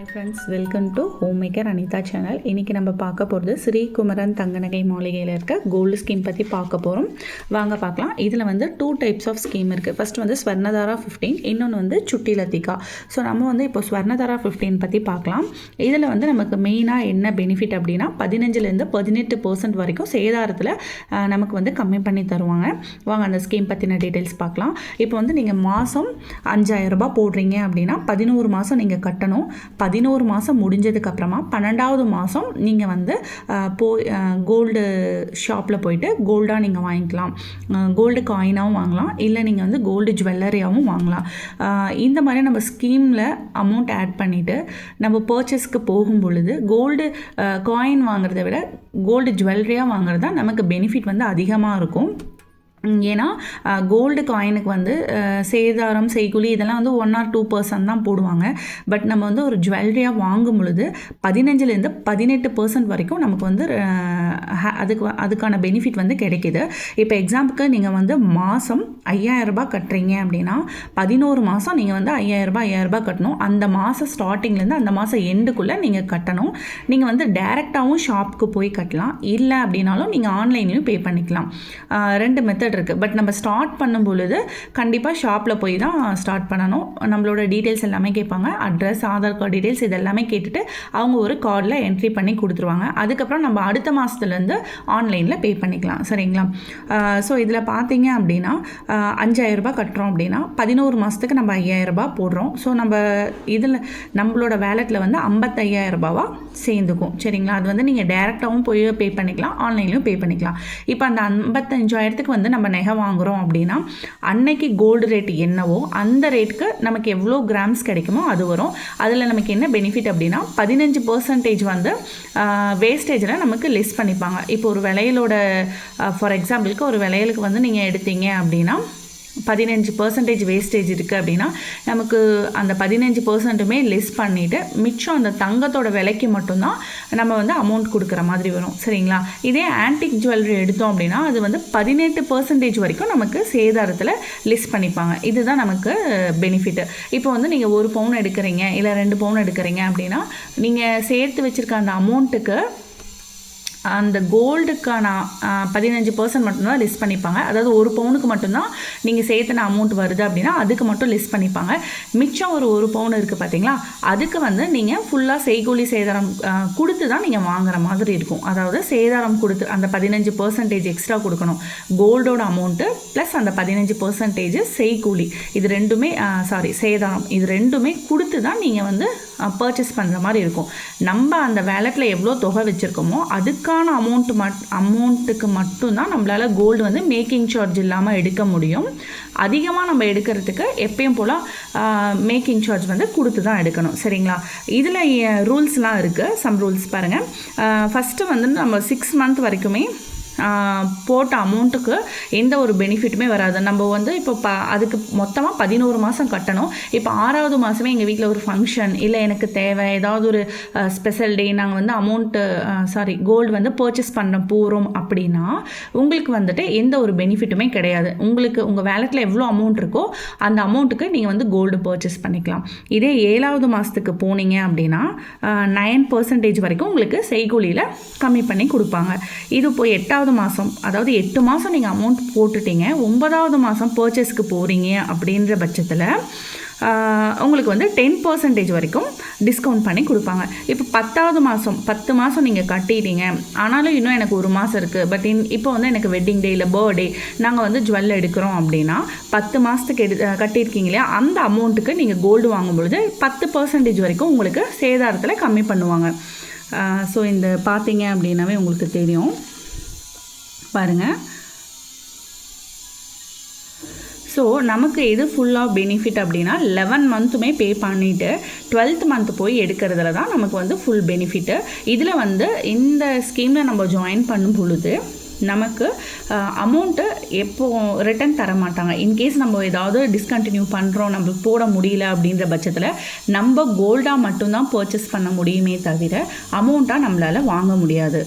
Hi friends, welcome to home maker Anitha channel. இன்றைக்கி நம்ம பார்க்க போகிறது ஸ்ரீகுமரன் தங்கநகை மாளிகையில் இருக்க கோல்டு ஸ்கீம் பற்றி பார்க்க போகிறோம். வாங்க பார்க்கலாம். இதில் வந்து 2 டைப்ஸ் ஆஃப் ஸ்கீம் இருக்குது. ஃபர்ஸ்ட் வந்து ஸ்வர்ணதாரா 15, இன்னொன்று வந்து சுட்டி லத்திகா. ஸோ நம்ம வந்து இப்போ ஸ்வர்ணதாரா 15 பற்றி பார்க்கலாம். இதில் வந்து நமக்கு மெயினாக என்ன பெனிஃபிட் அப்படின்னா 15லேருந்து 18% வரைக்கும் சேதாரத்தில் நமக்கு வந்து கம்மி பண்ணி தருவாங்க. வாங்க அந்த ஸ்கீம் பற்றின டீட்டெயில்ஸ் பார்க்கலாம். இப்போ வந்து நீங்கள் மாதம் 5000 ரூபாய் போடுறீங்க அப்படின்னா 11 மாதம் நீங்கள் கட்டணும். 11 மாதம் முடிஞ்சதுக்கப்புறமா 12வது மாதம் நீங்கள் வந்து கோல்டு ஷாப்பில் போயிட்டு கோல்டாக நீங்கள் வாங்கிக்கலாம். கோல்டு காயினாகவும் வாங்கலாம், இல்லை நீங்கள் வந்து கோல்டு ஜுவல்லரியாகவும் வாங்கலாம். இந்த மாதிரி நம்ம ஸ்கீமில் அமௌண்ட் ஆட் பண்ணிவிட்டு நம்ம பர்ச்சேஸ்க்கு போகும் பொழுது கோல்டு காயின் வாங்குறத விட கோல்டு ஜுவல்லரியாக வாங்குறது தான் நமக்கு பெனிஃபிட் வந்து அதிகமாக இருக்கும். ஏன்னா கோல்டு காயினுக்கு வந்து சேதாரம் செய்கூலி இதெல்லாம் வந்து 1 or 2% தான் போடுவாங்க. பட் நம்ம வந்து ஒரு ஜுவல்லரியாக வாங்கும் பொழுது 15லேருந்து 18% வரைக்கும் நமக்கு வந்து அதுக்கான பெனிஃபிட் வந்து கிடைக்கிது. இப்போ எக்ஸாம்பிளுக்கு நீங்கள் வந்து மாதம் 5000 ரூபாய் கட்டுறீங்க அப்படின்னா 11 மாதம் நீங்கள் வந்து 5000 ரூபாய் கட்டணும். அந்த மாதம் ஸ்டார்டிங்லேருந்து அந்த மாதம் எண்டுக்குள்ளே நீங்கள் கட்டணும். நீங்கள் வந்து டைரெக்டாகவும் ஷாப்புக்கு போய் கட்டலாம், இல்லை அப்படின்னாலும் நீங்கள் ஆன்லைன்லையும் பே பண்ணிக்கலாம். 2 மெத்தட் இருக்குது. பட் நம்ம ஸ்டார்ட் பண்ணும் பொழுது கண்டிப்பாக ஷாப்பில் போய் தான் ஸ்டார்ட் பண்ணணும். நம்மளோட டீட்டெயில்ஸ் எல்லாமே கேட்பாங்க, அட்ரஸ், ஆதார் கார்டு டீட்டெயில்ஸ் இதெல்லாமே கேட்டுட்டு அவங்க ஒரு கார்டில் என்ட்ரி பண்ணி கொடுத்துருவாங்க. அதுக்கப்புறம் நம்ம அடுத்த மாதத்துலேருந்து ஆன்லைனில் பே பண்ணிக்கலாம். சரிங்களா? ஸோ இதில் பார்த்தீங்க அப்படின்னா 5000 ரூபாய் கட்டுறோம் அப்படின்னா 11 மாதத்துக்கு நம்ம 5000 ரூபாய் போடுறோம். ஸோ நம்ம இதில் நம்மளோட வேலெட்டில் வந்து 55000 ரூபாவா சேர்ந்துக்கும். சரிங்களா? அது வந்து நீங்கள் டேரெக்டாகவும் போய் பே பண்ணிக்கலாம், ஆன்லைன்லையும் பே பண்ணிக்கலாம். இப்போ அந்த 55000க்கு வந்து நம்ம நகை வாங்குகிறோம் அப்படின்னா அன்னைக்கு கோல்டு ரேட் என்னவோ அந்த ரேட்டுக்கு நமக்கு எவ்வளோ கிராம்ஸ் கிடைக்குமோ அது வரும். அதில் நமக்கு என்ன பெனிஃபிட் அப்படின்னா 15% வந்து வேஸ்டேஜில் நமக்கு லெஸ் பண்ணிப்பாங்க. இப்போ ஒரு விலையிலோட ஃபார் எக்ஸாம்பிளுக்கு ஒரு விலையிலுக்கு வந்து நீங்கள் எடுத்தீங்க அப்படின்னா 15% வேஸ்டேஜ் இருக்குது அப்படின்னா நமக்கு அந்த 15%மே லெஸ் பண்ணிவிட்டு மிச்சம் அந்த தங்கத்தோட விலைக்கு மட்டும்தான் நம்ம வந்து அமௌண்ட் கொடுக்குற மாதிரி வரும். சரிங்களா? இதே ஆன்டிக் ஜுவல்லரி எடுத்தோம் அப்படின்னா அது வந்து 18% வரைக்கும் நமக்கு சேதாரத்தில் லெஸ் பண்ணிப்பாங்க. இதுதான் நமக்கு பெனிஃபிட்டு. இப்போ வந்து நீங்கள் 1 பவுன் எடுக்கிறீங்க, இல்லை 2 பவுன் எடுக்கிறீங்க அப்படின்னா நீங்கள் சேர்த்து வச்சுருக்க அந்த அமௌண்ட்டுக்கு அந்த கோல்டுக்கான 15% மட்டும்தான் லெஸ் பண்ணிப்பாங்க. அதாவது 1 பவுனுக்கு மட்டும்தான் நீங்கள் சேர்த்துன அமௌண்ட் வருது அப்படின்னா அதுக்கு மட்டும் லெஸ் பண்ணிப்பாங்க. மிச்சம் ஒரு 1 பவுன் இருக்குது பார்த்தீங்களா, அதுக்கு வந்து நீங்கள் ஃபுல்லாக செய்கூலி சேதாரம் கொடுத்து தான் நீங்கள் வாங்குற மாதிரி இருக்கும். அதாவது சேதாரம் கொடுத்து அந்த 15% எக்ஸ்ட்ரா கொடுக்கணும். கோல்டோட அமௌண்ட்டு ப்ளஸ் அந்த 15% செய்கூலி, இது ரெண்டுமே சேதாரம், இது ரெண்டுமே கொடுத்து தான் நீங்கள் வந்து பர்ச்சேஸ் பண்ணுற மாதிரி இருக்கும். நம்ம அந்த வேலெட்டில் எவ்வளோ தொகை வச்சுருக்கோமோ அதுக்கான அமௌண்ட்டுக்கு மட்டும்தான் நம்மளால் கோல்டு வந்து மேக்கிங் சார்ஜ் இல்லாமல் எடுக்க முடியும். அதிகமாக நம்ம எடுக்கிறதுக்கு எப்பயும் போல் மேக்கிங் சார்ஜ் வந்து கொடுத்து தான் எடுக்கணும். சரிங்களா? இதில் ரூல்ஸ்லாம் இருக்குது. சம் ரூல்ஸ் பாருங்கள். ஃபஸ்ட்டு வந்து நம்ம 6 மந்த் வரைக்குமே போட்ட அமௌண்ட்டுக்கு எந்த ஒரு பெனிஃபிட்டுமே வராது. நம்ம வந்து இப்போ அதுக்கு மொத்தமாக 11 மாதம் கட்டணும். இப்போ 6வது மாதமே எங்கள் வீட்டில் ஒரு ஃபங்க்ஷன், இல்லை எனக்கு தேவை ஏதாவது ஒரு ஸ்பெஷல் டே, நாங்கள் வந்து கோல்டு வந்து பர்ச்சேஸ் பண்ண போகிறோம் அப்படின்னா உங்களுக்கு வந்துட்டு எந்த ஒரு பெனிஃபிட்டுமே கிடையாது. உங்களுக்கு உங்கள் வேலெட்டில் எவ்வளோ அமௌண்ட் இருக்கோ அந்த அமௌண்ட்டுக்கு நீங்கள் வந்து கோல்டு பர்ச்சேஸ் பண்ணிக்கலாம். இதே 7வது மாதத்துக்கு போனீங்க அப்படின்னா 9% வரைக்கும் உங்களுக்கு செய்கூலியில் கம்மி பண்ணி கொடுப்பாங்க. இது இப்போ 8வது மாதம், அதாவது 8 மாதம் நீங்கள் அமௌண்ட் போட்டுட்டீங்க, 9வது மாதம் பர்ச்சேஸ்க்கு போகிறீங்க அப்படின்ற பட்சத்தில் உங்களுக்கு வந்து 10% வரைக்கும் டிஸ்கவுண்ட் பண்ணி கொடுப்பாங்க. இப்போ 10வது மாதம் 10 மாதம் நீங்கள் கட்டிட்டீங்க, ஆனாலும் இன்னும் எனக்கு 1 மாதம் இருக்குது, பட் இப்போ வந்து எனக்கு வெட்டிங் டே இல்லை பர்த்டே நாங்கள் வந்து ஜுவல் எடுக்கிறோம் அப்படின்னா 10 மாதத்துக்கு கட்டியிருக்கீங்க இல்லையா, அந்த அமௌண்ட்டுக்கு நீங்கள் கோல்டு வாங்கும்பொழுது 10% வரைக்கும் உங்களுக்கு சேதாரத்தில் கம்மி பண்ணுவாங்க. ஸோ இந்த பார்த்தீங்க அப்படின்னாவே உங்களுக்கு தெரியும் பாருங்கள். ஸோ நமக்கு எது ஃபுல்லாக பெனிஃபிட் அப்படின்னா 11 மந்த்துமே பே பண்ணிவிட்டு 12th மந்த் போய் எடுக்கிறதுல தான் நமக்கு வந்து ஃபுல் பெனிஃபிட்டு. இதில் வந்து இந்த ஸ்கீமில் நம்ம ஜாயின் பண்ணும் பொழுது நமக்கு அமௌண்ட்டு எப்போ ரிட்டன் தர மாட்டாங்க. இன்கேஸ் நம்ம ஏதாவது டிஸ்கண்டினியூ பண்ணுறோம், நம்மளுக்கு போட முடியல அப்படின்ற பட்சத்தில் நம்ம கோல்டாக மட்டும்தான் பர்ச்சேஸ் பண்ண முடியுமே தவிர அமௌண்ட்டாக நம்மளால் வாங்க முடியாது.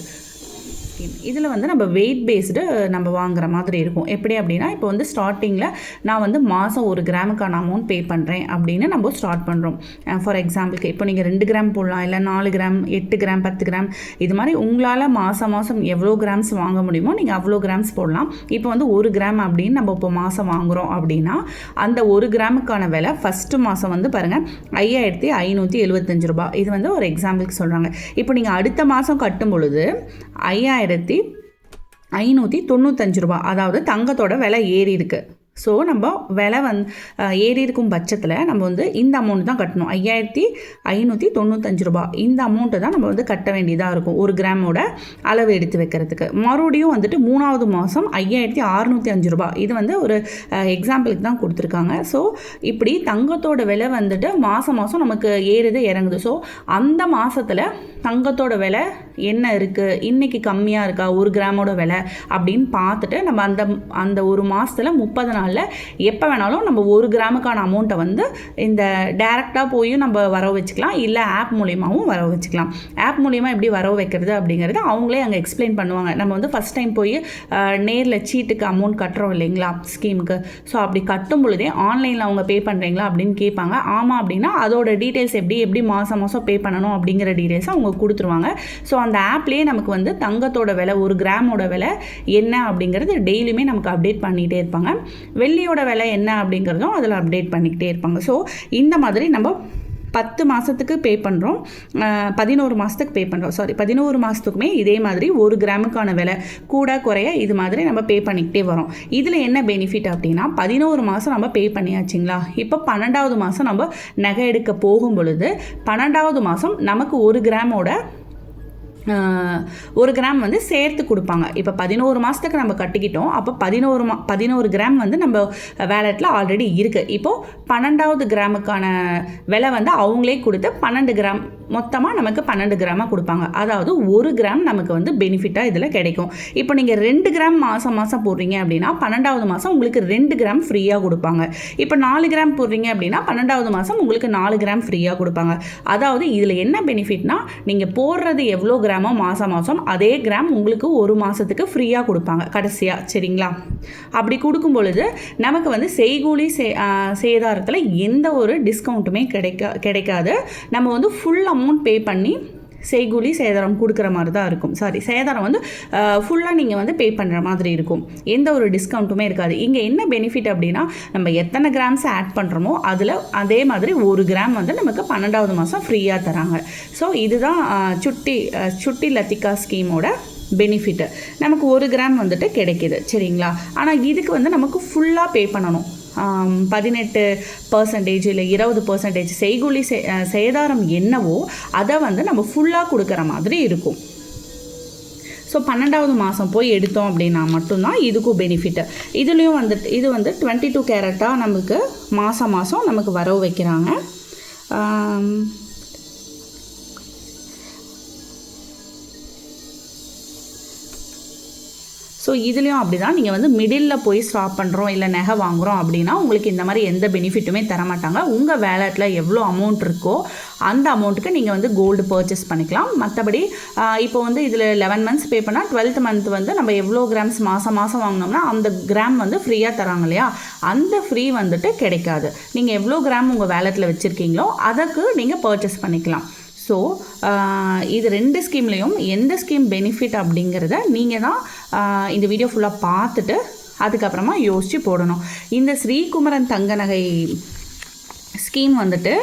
ஸ்கீம். இதில் வந்து நம்ம வெயிட் பேஸ்டு நம்ம வாங்குற மாதிரி இருக்கும். எப்படி அப்படின்னா, இப்போ வந்து ஸ்டார்டிங்கில் நான் வந்து மாதம் 1 கிராமுக்கான அமௌண்ட் பே பண்ணுறேன் அப்படின்னு நம்ம ஸ்டார்ட் பண்ணுறோம். ஃபார் எக்ஸாம்பிளுக்கு இப்போ நீங்கள் 2 கிராம் போடலாம், இல்லை 4 கிராம், 8 கிராம், 10 கிராம், இது மாதிரி உங்களால் மாதம் எவ்வளோ கிராம்ஸ் வாங்க முடியுமோ நீங்கள் அவ்வளோ கிராம்ஸ் போடலாம். இப்போ வந்து 1 கிராம் அப்படின்னு நம்ம இப்போ மாதம் வாங்குகிறோம் அப்படின்னா அந்த 1 கிராமுக்கான விலை ஃபஸ்ட்டு மாதம் வந்து பாருங்கள் 5575 ரூபா. இது வந்து ஒரு எக்ஸாம்பிளுக்கு சொல்கிறாங்க. இப்போ நீங்கள் அடுத்த மாதம் கட்டும் பொழுது 5595 ரூபா, அதாவது தங்கத்தோட விலை ஏறி இருக்குது. ஸோ நம்ம விலை ஏறி இருக்கும் பட்சத்தில் நம்ம வந்து இந்த அமௌண்ட் தான் கட்டணும். 5595 ரூபா இந்த அமௌண்ட்டு தான் நம்ம வந்து கட்ட வேண்டியதாக இருக்கும் 1 கிராமோட அளவு எடுத்து வைக்கிறதுக்கு. மறுபடியும் வந்துட்டு 3வது மாதம் 5605 ரூபா. இது வந்து ஒரு எக்ஸாம்பிளுக்கு தான் கொடுத்துருக்காங்க. ஸோ இப்படி தங்கத்தோட விலை வந்துட்டு மாதம் நமக்கு ஏறுது இறங்குது. ஸோ அந்த மாதத்தில் தங்கத்தோட விலை என்ன இருக்குது, இன்றைக்கி கம்மியாக இருக்கா 1 கிராமோட விலை அப்படின்னு பார்த்துட்டு நம்ம அந்த ஒரு மாதத்தில் 30 நாளில் எப்போ வேணாலும் நம்ம 1 கிராமுக்கான அமௌண்ட்டை வந்து இந்த டைரெக்டாக போய் நம்ம வரவு வச்சுக்கலாம், இல்லை ஆப் மூலியமாகவும் வரவு வச்சுக்கலாம். ஆப் மூலியமாக எப்படி வரவு வைக்கிறது அப்படிங்கிறது அவங்களே அங்கே எக்ஸ்பிளைன் பண்ணுவாங்க. நம்ம வந்து ஃபஸ்ட் டைம் போய் நேரில் சீட்டுக்கு அமௌண்ட் கட்டுறோம் இல்லைங்களா ஸ்கீமுக்கு. ஸோ அப்படி கட்டும் பொழுதே ஆன்லைனில் அவங்க பே பண்ணுறீங்களா அப்படின்னு கேட்பாங்க. ஆமாம் அப்படின்னா அதோட டீட்டெயில்ஸ் எப்படி மாதம் பே பண்ணணும் அப்படிங்கிற டீட்டெயில்ஸை அவங்க கொடுத்துருவாங்க. ஸோ அந்த ஆப்லேயே நமக்கு வந்து தங்கத்தோட விலை 1 கிராமோட விலை என்ன அப்படிங்கிறது டெய்லியுமே நமக்கு அப்டேட் பண்ணிகிட்டே இருப்பாங்க. வெள்ளியோட விலை என்ன அப்படிங்கிறதும் அதில் அப்டேட் பண்ணிக்கிட்டே இருப்பாங்க. ஸோ இந்த மாதிரி நம்ம 10 மாதத்துக்கு பே பண்ணுறோம், 11 மாதத்துக்கு பே பண்ணுறோம். 11 மாதத்துக்குமே இதே மாதிரி 1 கிராமுக்கான விலை கூட குறைய இது மாதிரி நம்ம பே பண்ணிக்கிட்டே வரோம். இதில் என்ன பெனிஃபிட் அப்படின்னா 11 மாதம் நம்ம பே பண்ணியாச்சுங்களா, இப்போ 12வது மாதம் நம்ம நகை எடுக்க போகும் பொழுது 12வது மாதம் நமக்கு 1 கிராமோட 1 கிராம் வந்து சேர்த்து கொடுப்பாங்க. இப்போ 11 மாதத்துக்கு நம்ம கட்டிக்கிட்டோம். அப்போ 11 கிராம் வந்து நம்ம வேலெட்டில் ஆல்ரெடி இருக்குது. இப்போது 12வது கிராமுக்கான விலை வந்து அவங்களே கொடுத்து 12 கிராம் மொத்தமாக நமக்கு 12 கிராமாக கொடுப்பாங்க. அதாவது 1 கிராம் நமக்கு வந்து பெனிஃபிட்டாக இதில் கிடைக்கும். இப்போ நீங்கள் 2 கிராம் மாதம் போடுறீங்க அப்படின்னா 12வது மாதம் உங்களுக்கு 2 கிராம் ஃப்ரீயாக கொடுப்பாங்க. இப்போ 4 கிராம் போடுறீங்க அப்படின்னா 12வது மாதம் உங்களுக்கு 4 கிராம் ஃப்ரீயாக கொடுப்பாங்க. அதாவது இதில் என்ன பெனிஃபிட்னா, நீங்கள் போடுறது எவ்வளோ கிராமோ மாதம் அதே கிராம் உங்களுக்கு 1 மாதத்துக்கு ஃப்ரீயாக கொடுப்பாங்க கடைசியாக. சரிங்களா? அப்படி கொடுக்கும் பொழுது நமக்கு வந்து செய்கூலி சேதாரத்தில் எந்த ஒரு டிஸ்கவுண்ட்டுமே கிடைக்காது. நம்ம வந்து ஃபுல் அமௌண்ட் பே பண்ணி செய்கூலி சேதாரம் கொடுக்குற மாதிரி தான் இருக்கும். சேதாரம் வந்து ஃபுல்லாக நீங்கள் வந்து பே பண்ணுற மாதிரி இருக்கும். எந்த ஒரு டிஸ்கவுண்ட்டுமே இருக்காது. இங்கே என்ன பெனிஃபிட் அப்படின்னா, நம்ம எத்தனை கிராம்ஸ் ஆட் பண்ணுறோமோ அதில் அதே மாதிரி 1 கிராம் வந்து நமக்கு 12வது மாதம் ஃப்ரீயாக தராங்க. ஸோ இதுதான் சுட்டி லத்திகா ஸ்கீமோட பெனிஃபிட்டு. நமக்கு 1 கிராம் வந்துட்டு கிடைக்கிது. சரிங்களா? ஆனால் இதுக்கு வந்து நமக்கு ஃபுல்லாக பே பண்ணணும். 18% இல்லை 20% செய்கூலி சேதாரம் என்னவோ அதை வந்து நம்ம ஃபுல்லாக கொடுக்குற மாதிரி இருக்கும். ஸோ 12வது மாதம் போய் எடுத்தோம் அப்படின்னா மட்டும்தான் இதுக்கும் பெனிஃபிட்டு. இதுலேயும் வந்துட்டு இது வந்து 22 கேரட்டாக நமக்கு மாதம் நமக்கு வரவு வைக்கிறாங்க. ஸோ இதுலேயும் அப்படி தான். நீங்கள் வந்து மிடில் போய் ஸ்டாப் பண்ணுறோம் இல்லை நகை வாங்குகிறோம் அப்படின்னா உங்களுக்கு இந்த மாதிரி எந்த பெனிஃபிட்டுமே தரமாட்டாங்க. உங்கள் வேலெட்டில் எவ்வளோ அமௌண்ட் இருக்கோ அந்த அமௌண்ட்டுக்கு நீங்கள் வந்து கோல்டு பர்ச்சேஸ் பண்ணிக்கலாம். மற்றபடி இப்போ வந்து இதில் 11 மந்த்ஸ் பே பண்ணால் 12th மந்த் வந்து நம்ம எவ்வளோ கிராம்ஸ் மாதம் வாங்கினோம்னா அந்த கிராம் வந்து ஃப்ரீயாக தராங்க இல்லையா, அந்த ஃப்ரீ வந்துட்டு கிடைக்காது. நீங்கள் எவ்வளோ கிராம் உங்கள் வேலெட்டில் வச்சுருக்கீங்களோ அதுக்கு நீங்கள் பர்ச்சேஸ் பண்ணிக்கலாம். ஸோ இது 2 ஸ்கீம்லேயும் எந்த ஸ்கீம் பெனிஃபிட் அப்படிங்கிறத நீங்கள் தான் இந்த வீடியோ ஃபுல்லாக பார்த்துட்டு அதுக்கப்புறமா யோசித்து போடணும். இந்த ஸ்ரீகுமரன் தங்க நகை ஸ்கீம் வந்துட்டு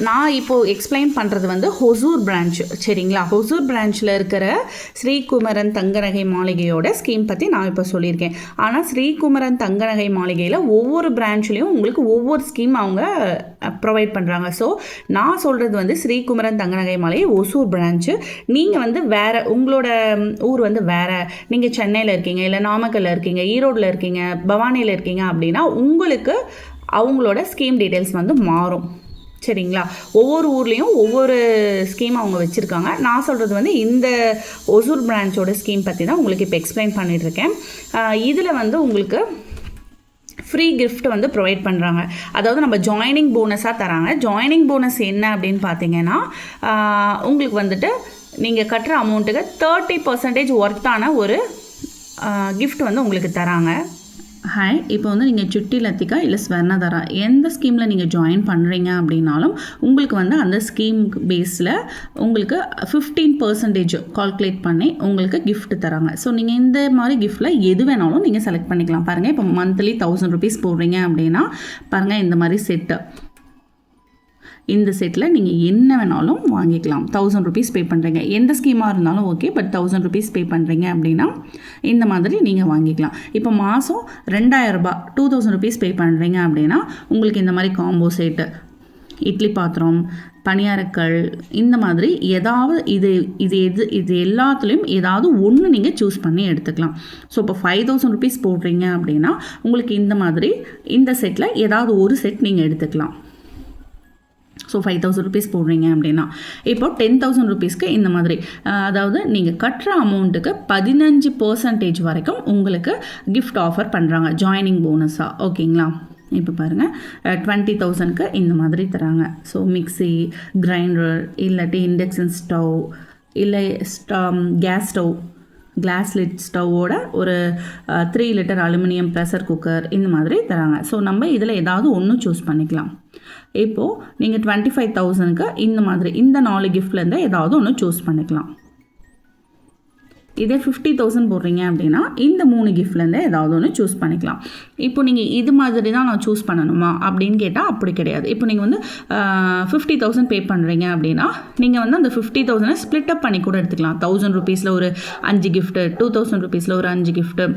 நான் இப்போது எக்ஸ்பிளைன் பண்ணுறது வந்து ஹொசூர் பிரான்ச். சரிங்களா? ஹொசூர் பிரான்ச்சில் இருக்கிற ஸ்ரீகுமரன் தங்க நகை மாளிகையோட ஸ்கீம் பற்றி நான் இப்போ சொல்லியிருக்கேன். ஆனால் ஸ்ரீகுமரன் தங்க நகை மாளிகையில் ஒவ்வொரு பிரான்ச்லேயும் உங்களுக்கு ஒவ்வொரு ஸ்கீம் அவங்க ப்ரொவைட் பண்ணுறாங்க. ஸோ நான் சொல்கிறது வந்து ஸ்ரீகுமரன் தங்க நகை மாளிகை ஒசூர் பிரான்ச்சு. நீங்கள் வந்து வேறு உங்களோட ஊர் வந்து வேறு, நீங்கள் சென்னையில் இருக்கீங்க, இல்லை நாமக்கல்லில் இருக்கீங்க, ஈரோடில் இருக்கீங்க, பவானியில் இருக்கீங்க அப்படின்னா உங்களுக்கு அவங்களோட ஸ்கீம் டீட்டெயில்ஸ் வந்து மாறும். சரிங்களா? ஒவ்வொரு ஊர்லேயும் ஒவ்வொரு ஸ்கீம் அவங்க வச்சுருக்காங்க. நான் சொல்கிறது வந்து இந்த ஒசூர் பிரான்ச்சோட ஸ்கீம் பற்றி தான் உங்களுக்கு இப்போ எக்ஸ்பிளைன் பண்ணிகிட்ருக்கேன். இதில் வந்து உங்களுக்கு ஃப்ரீ கிஃப்ட் வந்து ப்ரொவைட் பண்ணுறாங்க. அதாவது நம்ம ஜாயினிங் போனஸாக தராங்க. ஜாயினிங் போனஸ் என்ன அப்படின்னு பார்த்தீங்கன்னா, உங்களுக்கு வந்துட்டு நீங்கள் கட்டுற அமௌண்ட்டுக்கு 30% ஒர்த்தான ஒரு கிஃப்ட் வந்து உங்களுக்கு தராங்க. ஹாய், இப்போ வந்து நீங்கள் சுட்டி லத்திகா இல்லை ஸ்வர்ணதாரா எந்த ஸ்கீமில் நீங்கள் ஜாயின் பண்ணுறீங்க அப்படின்னாலும் உங்களுக்கு வந்து அந்த ஸ்கீம் பேஸில் உங்களுக்கு 15% கால்குலேட் பண்ணி உங்களுக்கு கிஃப்ட் தராங்க. ஸோ நீங்கள் இந்த மாதிரி கிஃப்ட்டில் எது வேணாலும் நீங்கள் செலக்ட் பண்ணிக்கலாம். பாருங்கள், இப்போ மந்த்லி 1000 rupees போடுறீங்க அப்படின்னா பாருங்கள், இந்த மாதிரி செட்டு, இந்த செட்டில் நீங்கள் என்ன வேணாலும் வாங்கிக்கலாம். 1000 rupees பே பண்ணுறீங்க, எந்த ஸ்கீமாக இருந்தாலும் ஓகே, பட் 1000 rupees பே பண்ணுறீங்க அப்படின்னா இந்த மாதிரி நீங்கள் வாங்கிக்கலாம். இப்போ மாதம் 2000 ரூபாய் 2000 rupees பே பண்ணுறீங்க அப்படின்னா உங்களுக்கு இந்த மாதிரி காம்போ செட்டு, இட்லி பாத்திரம், பணியாரக்கல், இந்த மாதிரி ஏதாவது இது எல்லாத்துலேயும் ஏதாவது ஒன்று நீங்கள் சூஸ் பண்ணி எடுத்துக்கலாம். ஸோ இப்போ 5000 rupees போடுறீங்க அப்படின்னா உங்களுக்கு இந்த மாதிரி இந்த செட்டில் ஏதாவது ஒரு செட் நீங்கள் எடுத்துக்கலாம். ஸோ 5000 rupees போடுறீங்க அப்படின்னா இப்போ 10,000 rupeesக்கு இந்த மாதிரி, அதாவது நீங்கள் கட்டுற அமௌண்ட்டுக்கு 15% வரைக்கும் உங்களுக்கு கிஃப்ட் ஆஃபர் பண்ணுறாங்க ஜாயினிங் போனஸாக. ஓகேங்களா? இப்போ பாருங்கள், 20,000க்கு இந்த மாதிரி தராங்க. ஸோ மிக்சி, கிரைண்டர், இல்லாட்டி இண்டக்ஷன் ஸ்டவ், இல்லை கேஸ் ஸ்டவ், கிளாஸ் லிட் ஸ்டவ்வோட ஒரு 3 liter அலுமினியம் ப்ரெஷர் குக்கர், இந்த மாதிரி தராங்க. ஸோ நம்ம இதில் ஏதாவது ஒன்று சூஸ் பண்ணிக்கலாம். இப்போது நீங்கள் 25,000க்கு இந்த மாதிரி இந்த 4 கிஃப்ட்லேருந்து ஏதாவது ஒன்று சூஸ் பண்ணிக்கலாம். இதே 50,000 போடுறீங்க அப்படின்னா இந்த 3 கிஃப்ட்லேருந்து ஏதாவது ஒன்று சூஸ் பண்ணிக்கலாம். இப்போ நீங்கள் இது மாதிரி தான் நான் சூஸ் பண்ணணுமா அப்படின்னு கேட்டால் அப்படி கிடையாது. இப்போ நீங்கள் வந்து 50,000 பே பண்ணுறீங்க அப்படின்னா நீங்கள் வந்து அந்த 50,000 ஸ்ப்ளிட் அப் பண்ணி கூட எடுத்துக்கலாம். 1000 rupeesல ஒரு 5 கிஃப்ட்டு, 2000 rupeesல ஒரு 5 கிஃப்ட்டு,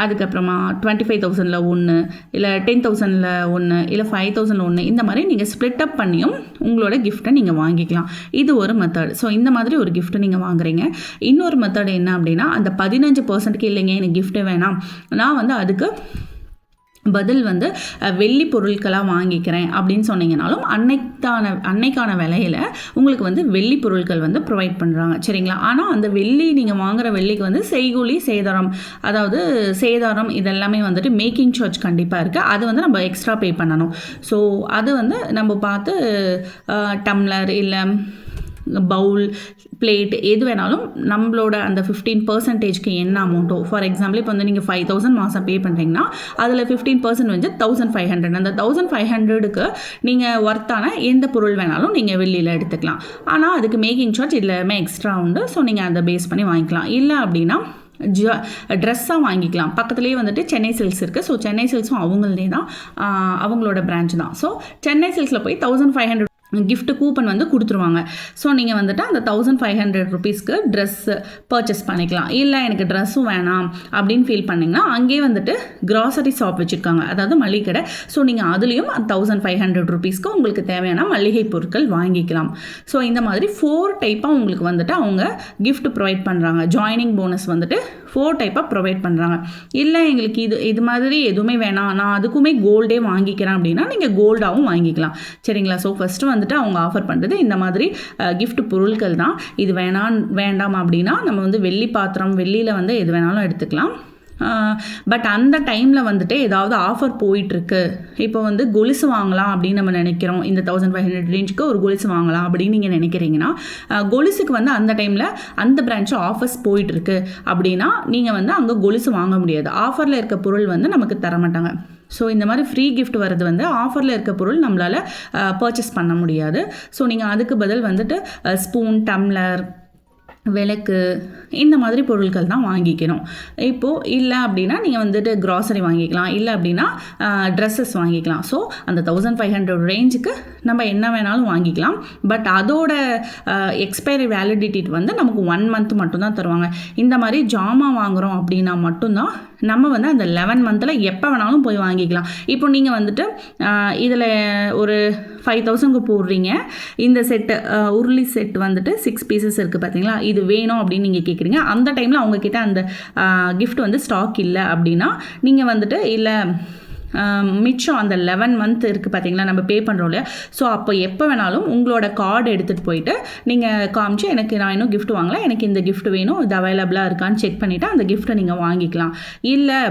அதுக்கப்புறமா 25,000ல் ஒன்று, இல்லை 10,000ல் ஒன்று, இல்லை 5,000ல் ஒன்று, இந்த மாதிரி நீங்கள் ஸ்ப்ளிட் அப் பண்ணியும் உங்களோட கிஃப்ட்டை நீங்கள் வாங்கிக்கலாம். இது ஒரு மெத்தட். ஸோ இந்த மாதிரி ஒரு கிஃப்ட்டை நீங்கள் வாங்குறீங்க. இன்னொரு மெத்தட் என்ன அப்படின்னா, அந்த 15%க்கு இல்லைங்க எனக்கு கிஃப்ட்டு வேணாம், நான் வந்து அதுக்கு பதில் வந்து வெள்ளி பொருட்களாக வாங்கிக்கிறேன் அப்படின்னு சொன்னீங்கனாலும் அன்னைக்கான விலையில் உங்களுக்கு வந்து வெள்ளி பொருட்கள் வந்து ப்ரொவைட் பண்ணுறாங்க. சரிங்களா? ஆனால் அந்த வெள்ளி நீங்கள் வாங்குகிற வெள்ளிக்கு வந்து செய்கூலி, சேதாரம், அதாவது சேதாரம் இதெல்லாமே வந்துட்டு மேக்கிங் சார்ஜ் கண்டிப்பாக இருக்குது. அது வந்து நம்ம எக்ஸ்ட்ரா பே பண்ணணும். ஸோ அது வந்து நம்ம பார்த்து டம்ளர் இல்லை பவுல், பிளேட் எது வேணாலும் நம்மளோட அந்த 15%க்கு என்ன அமௌண்ட்டோ, ஃபார் எக்ஸாம்பிள் இப்போ வந்து நீங்கள் 5,000 மாதம் பே பண்ணுறீங்கன்னா அதில் 15% வந்து 1,500. அந்த 1,500க்கு நீங்கள் ஒர்த்தான எந்த பொருள் வேணாலும் நீங்கள் வெளியில் எடுத்துக்கலாம். ஆனால் அதுக்கு மேக்கிங் சார்ஜ் எல்லாமே எக்ஸ்ட்ரா உண்டு. ஸோ நீங்கள் அதை பேஸ் பண்ணி வாங்கிக்கலாம். இல்லை அப்படின்னா ட்ரெஸ்ஸாக வாங்கிக்கலாம். பக்கத்துலேயே வந்துட்டு சென்னை சில்க்ஸ் இருக்குது. ஸோ சென்னை சில்க்ஸும் அவங்களே தான், அவங்களோட பிரான்ச் தான். ஸோ சென்னை சில்க்ஸில் போய் 1,500 கிஃப்ட் கூப்பன் வந்து கொடுத்துருவாங்க. ஸோ நீங்கள் வந்துட்டு அந்த 1,500 rupeesக்கு ட்ரெஸ்ஸு பர்ச்சேஸ் பண்ணிக்கலாம். இல்லை எனக்கு ட்ரெஸ்ஸும் வேணாம் அப்படின்னு ஃபீல் பண்ணிங்கன்னா அங்கேயே வந்துட்டு கிராசரி ஷாப் வச்சுருக்காங்க, அதாவது மளிகை கடை. ஸோ நீங்கள் அதுலேயும் 1,500 rupeesக்கு உங்களுக்கு தேவையான மளிகை பொருட்கள் வாங்கிக்கலாம். ஸோ இந்த மாதிரி 4 டைப்பாக உங்களுக்கு வந்துட்டு அவங்க கிஃப்ட் ப்ரொவைட் பண்ணுறாங்க. ஜாயினிங் போனஸ் வந்துட்டு 4 டைப்பாக ப்ரொவைட் பண்ணுறாங்க. இல்லை எங்களுக்கு இது மாதிரி எதுவுமே வேணாம், நான் அதுக்குமே கோல்டே வாங்கிக்கிறேன் அப்படின்னா நீங்கள் கோல்டாகவும் வாங்கிக்கலாம். சரிங்களா? ஸோ ஃபஸ்ட்டு வந்துட்டு அவங்க ஆஃபர் பண்ணுறது இந்த மாதிரி கிஃப்ட் பொருட்கள் தான். இது வேண்டாம் அப்படின்னா நம்ம வந்து வெள்ளி பாத்திரம், வெள்ளியில் வந்து எது வேணாலும் எடுத்துக்கலாம். பட் அந்த டைமில் வந்துட்டு ஏதாவது ஆஃபர் போயிட்டுருக்கு, இப்போ வந்து கொலுசு வாங்கலாம் அப்படின்னு நம்ம நினைக்கிறோம், இந்த 1,500 ரேஞ்சுக்கு ஒரு கொலுசு வாங்கலாம் அப்படின்னு நீங்கள் நினைக்கிறீங்கன்னா கொலுசுக்கு வந்து அந்த டைமில் அந்த பிரான்ச்சில் ஆஃபர்ஸ் போயிட்டுருக்கு அப்படின்னா நீங்கள் வந்து அங்கே கொலுசு வாங்க முடியாது. ஆஃபரில் இருக்க பொருள் வந்து நமக்கு தரமாட்டாங்க. ஸோ இந்த மாதிரி ஃப்ரீ கிஃப்ட் வர்றது வந்து ஆஃபரில் இருக்க பொருள் நம்மளால் பர்ச்சேஸ் பண்ண முடியாது. ஸோ நீங்கள் அதுக்கு பதில் வந்துட்டு ஸ்பூன், டம்ளர், விளக்கு, இந்த மாதிரி பொருட்கள் தான் வாங்கிக்கணும். இப்போது இல்லை அப்படின்னா நீங்கள் வந்துட்டு கிராசரி வாங்கிக்கலாம், இல்லை அப்படின்னா ட்ரெஸ்ஸஸ் வாங்கிக்கலாம். ஸோ அந்த 1,500 ரேஞ்சுக்கு நம்ம என்ன வேணாலும் வாங்கிக்கலாம். பட் அதோட எக்ஸ்பைரி வேலிடிட்டி வந்து நமக்கு 1 month மட்டும்தான் தருவாங்க. இந்த மாதிரி ஜாமான் வாங்குகிறோம் அப்படின்னா மட்டும்தான் நம்ம வந்து அந்த 11 monthல எப்போ வேணாலும் போய் வாங்கிக்கலாம். இப்போ நீங்கள் வந்துட்டு இதில் ஒரு 5,000க்கு போடுறீங்க, இந்த செட்டு உருளி செட் வந்துட்டு 6 pieces இருக்குது பார்த்தீங்களா, இது வேணும் அப்படின்னு நீங்கள் கேட்குறீங்க. அந்த டைமில் அவங்கக்கிட்ட அந்த கிஃப்ட் வந்து ஸ்டாக் இல்லை அப்படின்னா நீங்கள் வந்துட்டு இல்லை மிச்சம் அந்த 11 month இருக்குது பார்த்தீங்களா நம்ம பே பண்ணுறோம் இல்லையா, ஸோ அப்போ எப்போ வேணாலும் உங்களோட கார்டு எடுத்துகிட்டு போயிட்டு நீங்கள் காமிச்சு எனக்கு நான் இன்னும் கிஃப்ட் வாங்கலாம், எனக்கு இந்த கிஃப்ட் வேணும், இது அவைலபிளாக இருக்கான்னு செக் பண்ணிவிட்டு அந்த கிஃப்ட்டை நீங்கள் வாங்கிக்கலாம். இல்லை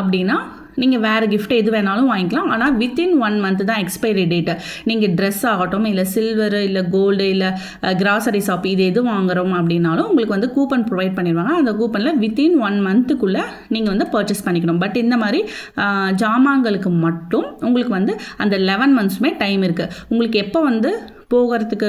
அப்படின்னா நீங்கள் வேறு gift எது வேணாலும் வாங்கிக்கலாம். ஆனால் வித்தின் 1 மந்த் தான் எக்ஸ்பைரி டேட்டு. நீங்கள் ட்ரெஸ் ஆகட்டும், இல்லை சில்வரு, இல்லை கோல்டு, இல்லை கிராசரி ஷாப் இது எது வாங்குகிறோம் அப்படின்னாலும் உங்களுக்கு வந்து கூப்பன் ப்ரொவைட் பண்ணிடுவாங்க. அந்த கூப்பனில் வித்தின் 1 மந்த்துக்குள்ளே நீங்கள் வந்து பர்ச்சேஸ் பண்ணிக்கணும். பட் இந்த மாதிரி ஜாமான்களுக்கு மட்டும் உங்களுக்கு வந்து அந்த 11 மந்த்ஸுமே டைம் இருக்குது. உங்களுக்கு எப்போ வந்து போகிறதுக்கு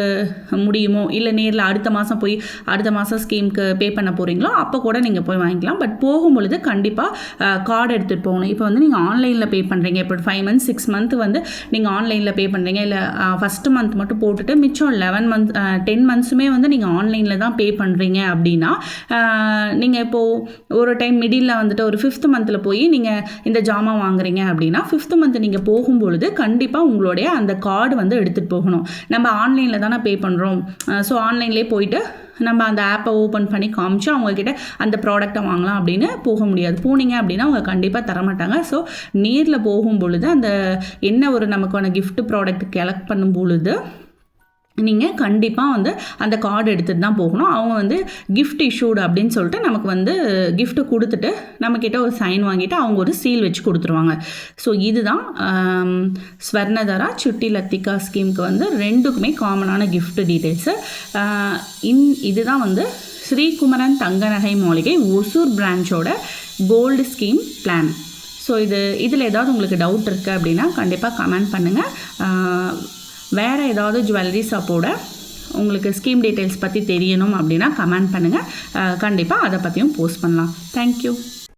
முடியுமோ, இல்லை நேரில் அடுத்த மாதம் போய் அடுத்த மாதம் ஸ்கீமுக்கு பே பண்ண போகிறீங்களோ அப்போ கூட நீங்கள் போய் வாங்கிக்கலாம். பட் போகும்பொழுது கண்டிப்பாக கார்டு எடுத்துகிட்டு போகணும். இப்போ வந்து நீங்கள் ஆன்லைனில் பே பண்ணுறீங்க, இப்போ 5 மந்த்ஸ் 6 மந்த் வந்து நீங்கள் ஆன்லைனில் பே பண்ணுறீங்க, இல்லை ஃபஸ்ட்டு மந்த் மட்டும் போட்டுட்டு மிச்சம் 11 மந்த் 10 மந்த்ஸுமே வந்து நீங்கள் ஆன்லைனில் தான் பே பண்ணுறீங்க அப்படின்னா, நீங்கள் இப்போது ஒரு டைம் மிடில் வந்துட்டு ஒரு 5th மந்தில் போய் நீங்கள் இந்த ஜாமான் வாங்குறீங்க அப்படின்னா 5th மந்த் நீங்கள் போகும்பொழுது கண்டிப்பாக உங்களுடைய அந்த கார்டு வந்து எடுத்துகிட்டு போகணும். நம்ம ஆன்லைனில் தானே பே பண்ணுறோம். ஸோ ஆன்லைன்லேயே போயிட்டு நம்ம அந்த ஆப்பை ஓப்பன் பண்ணி காமிச்சு அவங்கக்கிட்ட அந்த ப்ராடக்டை வாங்கலாம் அப்படின்னு போக முடியாது. போனீங்க அப்படின்னா அவங்க கண்டிப்பாக தரமாட்டாங்க. ஸோ நேரில் போகும் பொழுது அந்த என்ன ஒரு நமக்கான கிஃப்ட் ப்ராடக்ட் கலெக்ட் பண்ணும் பொழுது நீங்கள் கண்டிப்பாக வந்து அந்த கார்டு எடுத்துகிட்டு தான் போகணும். அவங்க வந்து கிஃப்ட் இஷ்யூடு அப்படின்னு சொல்லிட்டு நமக்கு வந்து கிஃப்ட்டு கொடுத்துட்டு நம்மக்கிட்ட ஒரு சைன் வாங்கிட்டு அவங்க ஒரு சீல் வச்சு கொடுத்துருவாங்க. ஸோ இதுதான் ஸ்வர்ணதாரா சுட்டி லத்திகா ஸ்கீமுக்கு வந்து 2க்குமே காமனான கிஃப்ட் டீட்டெயில்ஸு. இதுதான் வந்து ஸ்ரீகுமரன் தங்க நகை மாளிகை ஒசூர் பிரான்ச்சோட கோல்டு ஸ்கீம் பிளான். ஸோ இதில் ஏதாவது உங்களுக்கு டவுட் இருக்குது அப்படின்னா கண்டிப்பாக கமெண்ட் பண்ணுங்கள். வேறு ஏதாவது ஜுவல்லரி ஷாப்போட உங்களுக்கு ஸ்கீம் டீட்டெயில்ஸ் பற்றி தெரியணும் அப்படின்னா கமெண்ட் பண்ணுங்கள். கண்டிப்பாக அதை பற்றியும் போஸ்ட் பண்ணலாம். தேங்க்யூ.